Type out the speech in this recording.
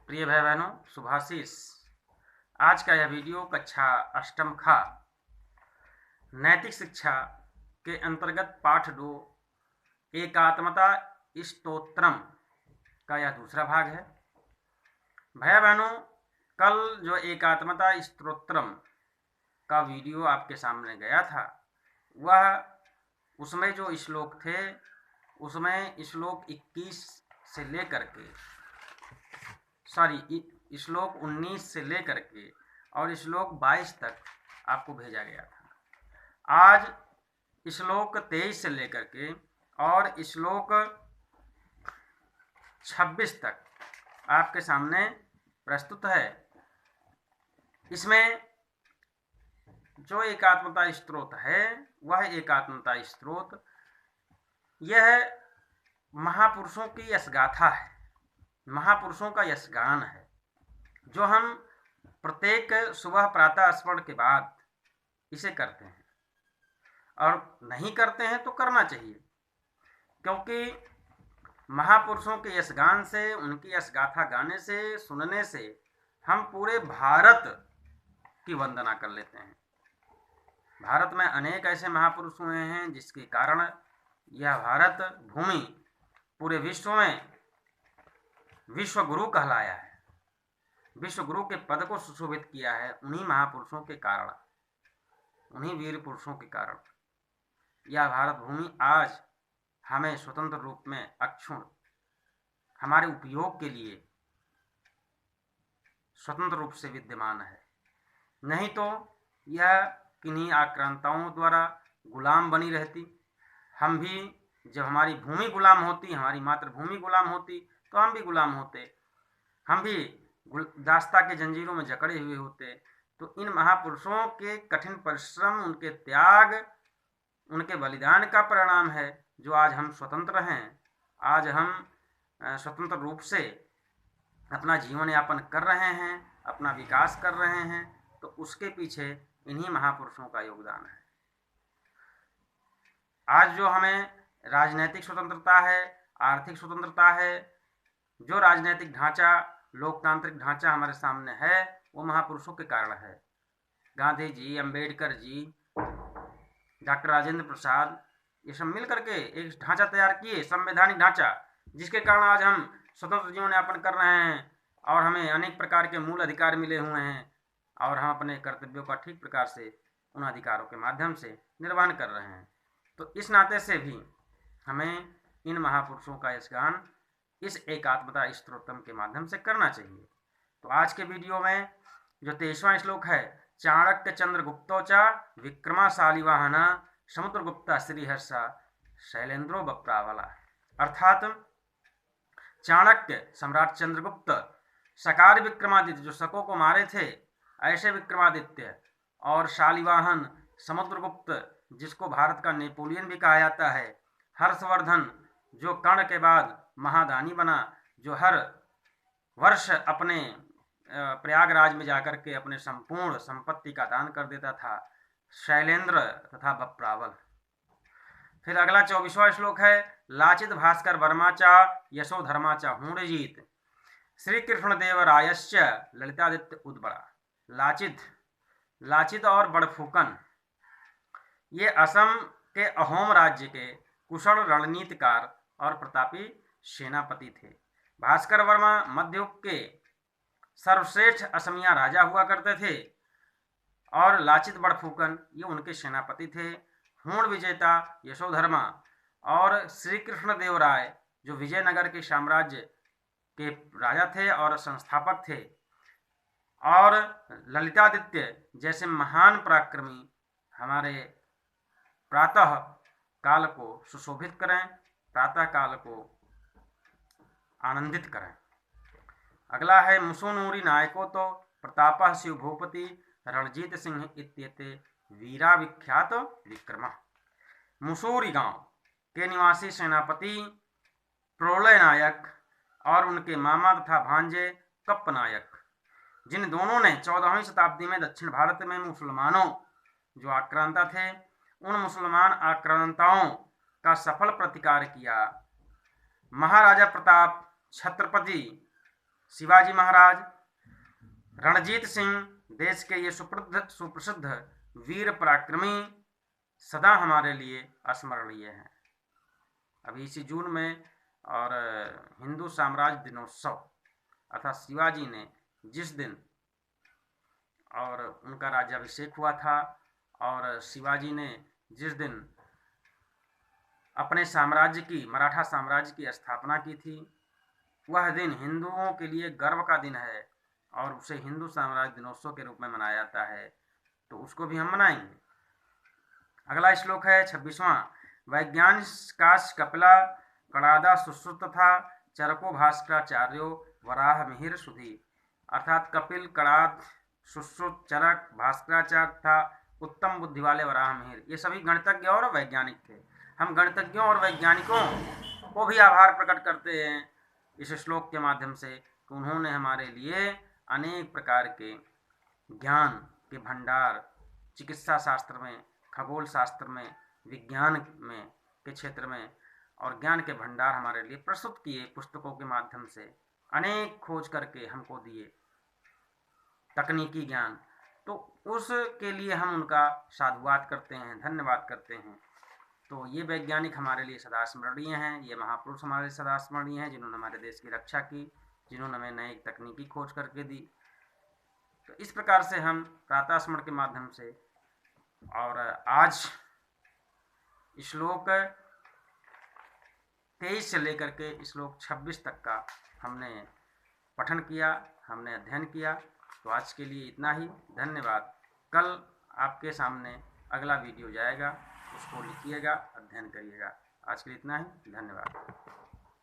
प्रिय भाई बहनों, शुभाशीष। आज का यह वीडियो कक्षा अष्टम खा नैतिक शिक्षा के अंतर्गत पाठ 2 एकात्मता स्तोत्रम का यह दूसरा भाग है। भाई बहनों, कल जो एकात्मता स्तोत्रम का वीडियो आपके सामने गया था, उसमें जो श्लोक थे, उसमें श्लोक 21 से लेकर के श्लोक 19 से लेकर के और श्लोक 22 तक आपको भेजा गया था। आज श्लोक 23 से लेकर के और श्लोक 26 तक आपके सामने प्रस्तुत है। इसमें जो एकात्मता स्तोत्र है, वह एकात्मता स्तोत्र यह महापुरुषों की यशगाथा है, महापुरुषों का यशगान है, जो हम प्रत्येक सुबह प्रातः स्मरण के बाद इसे करते हैं। और नहीं करते हैं तो करना चाहिए, क्योंकि महापुरुषों के यशगान से, उनकी यशगाथा गाने से, सुनने से हम पूरे भारत की वंदना कर लेते हैं। भारत में अनेक ऐसे महापुरुष हुए हैं जिसके कारण यह भारत भूमि पूरे विश्व में विश्व गुरु कहलाया है, विश्व गुरु के पद को सुशोभित किया है। उन्हीं महापुरुषों के कारण, उन्हीं वीर पुरुषों के कारण यह भारत भूमि आज हमें स्वतंत्र रूप में अक्षुण हमारे उपयोग के लिए स्वतंत्र रूप से विद्यमान है। नहीं तो यह किन्हीं आक्रांताओं द्वारा गुलाम बनी रहती। हम भी जब हमारी भूमि गुलाम होती, हमारी मातृभूमि गुलाम होती, तो हम भी गुलाम होते, हम भी दास्ता के जंजीरों में जकड़े हुए होते। तो इन महापुरुषों के कठिन परिश्रम, उनके त्याग, उनके बलिदान का परिणाम है जो आज हम स्वतंत्र हैं। आज हम स्वतंत्र रूप से अपना जीवन यापन कर रहे हैं, अपना विकास कर रहे हैं। तो उसके पीछे इन्हीं महापुरुषों का योगदान है। आज जो हमें राजनैतिक स्वतंत्रता है, आर्थिक स्वतंत्रता है, जो राजनीतिक ढांचा, लोकतांत्रिक ढांचा हमारे सामने है, वो महापुरुषों के कारण है। गांधी जी, अंबेडकर जी, डॉक्टर राजेंद्र प्रसाद, ये सब मिल करके एक ढांचा तैयार किए, संवैधानिक ढांचा, जिसके कारण आज हम स्वतंत्र जीवन यापन कर रहे हैं और हमें अनेक प्रकार के मूल अधिकार मिले हुए हैं और हम अपने कर्तव्यों का ठीक प्रकार से उन अधिकारों के माध्यम से निर्वहन कर रहे हैं। तो इस नाते से भी हमें इन महापुरुषों का यशगान इस एकात्मता स्तोत्रम के माध्यम से करना चाहिए। तो आज के वीडियो में जो 23वां श्लोक है, चाणक्य चंद्रगुप्तोचा विक्रमाशालिवाहना समुद्रगुप्ता श्रीहर्षा शैलेंद्रो बप्रावला, अर्थात चाणक्य सम्राट चंद्रगुप्त, सकार विक्रमादित्य जो शकों को मारे थे, ऐसे विक्रमादित्य, और शालिवाहन समुद्रगुप्त जिसको भारत का नेपोलियन भी कहा जाता है, हर्षवर्धन जो कर्ण के बाद महादानी बना, जो हर वर्ष अपने प्रयागराज में जाकर के अपने संपूर्ण संपत्ति का दान कर देता था, शैलेंद्र तथा बप्रावल। फिर अगला 24वां श्लोक है, लाचित भास्कर वर्माचा यशोधर्माचा हूणजीत श्री कृष्णदेव रायश्च ललितादित्य उद्बड़ा। लाचित और बड़फूकन ये असम के अहोम राज्य के कुशल रणनीतिकार और प्रतापी सेनापति थे। भास्कर वर्मा मध्ययुग के सर्वश्रेष्ठ असमिया राजा हुआ करते थे और लाचित बड़फूकन ये उनके सेनापति थे। हूण विजेता यशोधर्मा और श्री कृष्ण देव राय जो विजयनगर के साम्राज्य के राजा थे और संस्थापक थे, और ललितादित्य जैसे महान पराक्रमी हमारे प्रातः काल को सुशोभित करें, प्रातः काल को आनंदित करें। अगला है, मुसुनूरी नायको तो प्रताप शिव भूपति रणजीत सिंह इत्येते वीरा विख्यात विक्रमा। मुसूरी गांव के निवासी सेनापति प्रोलय नायक और उनके मामा तथा भांजे कप्प नायक, जिन दोनों ने 14वीं शताब्दी में दक्षिण भारत में मुसलमानों जो आक्रांता थे, उन मुसलमान आक्रांताओं का सफल प्रतिकार किया। महाराजा प्रताप छत्रपति शिवाजी महाराज, रणजीत सिंह, देश के ये सुप्रसिद्ध वीर पराक्रमी सदा हमारे लिए स्मरणीय हैं। अभी इसी जून में और हिंदू साम्राज्य दिनोत्सव अर्थात शिवाजी ने जिस दिन और उनका राज्याभिषेक हुआ था और शिवाजी ने जिस दिन अपने साम्राज्य की, मराठा साम्राज्य की स्थापना की थी, वह दिन हिंदुओं के लिए गर्व का दिन है और उसे हिंदू साम्राज्य दिनोत्सव के रूप में मनाया जाता है, तो उसको भी हम मनाएंगे। अगला श्लोक है 26वां। वैज्ञानिकाश कपिला कणादा सुश्रुत था, चरको भास्कराचार्यो वराह मिहिर सुधी। अर्थात कपिल, कणाद, सुश्रुत, चरक, भास्कराचार्य था उत्तम बुद्धि वाले वराह मिहिर, ये सभी गणितज्ञ और वैज्ञानिक थे। हम गणितज्ञों और वैज्ञानिकों को भी आभार प्रकट करते हैं इस श्लोक के माध्यम से कि उन्होंने हमारे लिए अनेक प्रकार के ज्ञान के भंडार चिकित्सा शास्त्र में, खगोल शास्त्र में, विज्ञान में के क्षेत्र में और ज्ञान के भंडार हमारे लिए प्रस्तुत किए। पुस्तकों के माध्यम से अनेक खोज करके हमको दिए तकनीकी ज्ञान, तो उसके लिए हम उनका साधुवाद करते हैं, धन्यवाद करते हैं। तो ये वैज्ञानिक हमारे लिए सदा स्मरणीय हैं, ये महापुरुष हमारे लिए सदा स्मरणीय हैं, जिन्होंने हमारे देश की रक्षा की, जिन्होंने हमें नई तकनीकी खोज करके दी। तो इस प्रकार से हम प्रातः स्मरण के माध्यम से और आज श्लोक 23 से लेकर के श्लोक 26 तक का हमने पठन किया, हमने अध्ययन किया। तो आज के लिए इतना ही, धन्यवाद। कल आपके सामने अगला वीडियो जाएगा, उसको लिखिएगा, अध्ययन करिएगा। आज के लिए इतना ही, धन्यवाद।